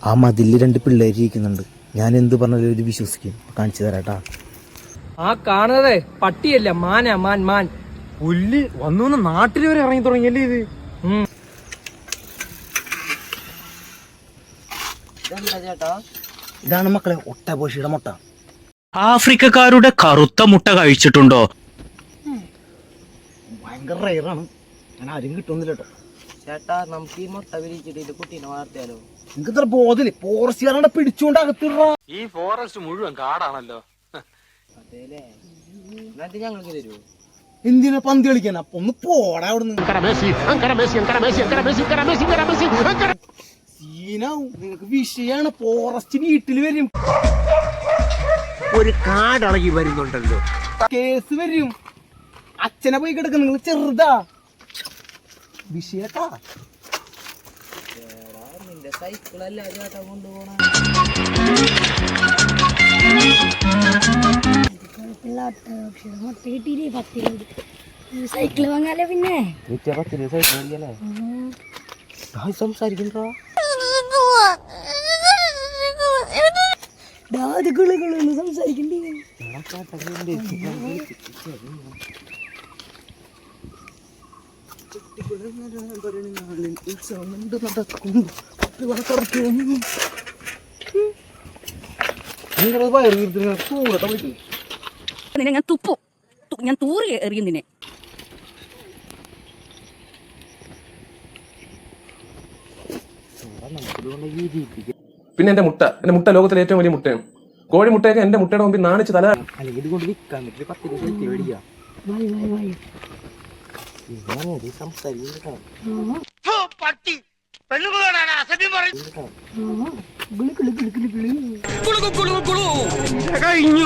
ആ മതിലിൽ 2 പിള്ളേർ ഇരിക്കുന്നുണ്ട്. ഞാൻ എന്ത് പറഞ്ഞാലും ഒരു വിശ്വസിക്കും. കാണിച്ചു തരാട്ടാ. ആ കാണുന്നതേ പട്ടിയല്ല, മാനാ, മാൻ മാൻ. പുല്ല് വന്നു നാട്ടിൽ വരെ ഇറങ്ങി തുടങ്ങിയല്ലേ ഇത്. ഇതാണ് മക്കളെ ഒട്ടകോഷിയുടെ മുട്ട. ആഫ്രിക്കക്കാരുടെ കറുത്ത മുട്ട കഴിച്ചിട്ടുണ്ടോ? ഭയങ്കര റയറാണ്. ഞാൻ ആരും കിട്ടുന്നില്ല കേട്ടോ. ചേട്ടാ, നമുക്ക് ഈ മുട്ട വിരിച്ചിട്ട് കുട്ടീനെ വളർത്തിയാലോ? നിനക്ക് ഇത്ര ബോധല്ലേ? ഫോറസ്റ്റുകാരെ പിടിച്ചുകൊണ്ട് അകത്തിട. ഈ ഫോറസ്റ്റ് മുഴുവൻ കാടാണല്ലോ. അതേലേ, എന്നിട്ട് ഞങ്ങൾക്ക് തരുമോ? എന്തിനാ പന്തി കളിക്കാൻ? അപ്പൊ ഒന്ന് പോടാ അവിടുന്ന്. സീനാവും. നിങ്ങക്ക് വിഷയാണ്. ഫോറസ്റ്റ് വീട്ടിൽ വരും. ഒരു കാടളകി വരുന്നുണ്ടല്ലോ. കേസ് വരും. അച്ഛനെ പോയി കിടക്കുന്ന നിങ്ങൾ ചെറുതാ വിഷയട്ടാ. നിന്റെ സൈക്കിളല്ല ചേട്ടാ കൊണ്ടുപോണ. സൈക്കിള് വാങ്ങാലോ. പിന്നെ സംസാരിക്കണ്ടോ? സംസാരിക്കണ്ടേ? ഞാൻ തുപ്പു, ഞാൻ തൂറി എറിയും നിന്നെ. പിന്നെ എന്റെ മുട്ട ലോകത്തിലെ ഏറ്റവും വലിയ മുട്ടയാണ്. കോഴിമുട്ടയൊക്കെ എന്റെ മുട്ടയുടെ മുമ്പിൽ നാണിച്ച് തല. അല്ലെങ്കിൽ ഇതുകൊണ്ട് വിൽക്കാൻ പറ്റില്ല. 10 രൂപ മേടിക്കാം. സംസാരിക്കും. കഴിഞ്ഞു.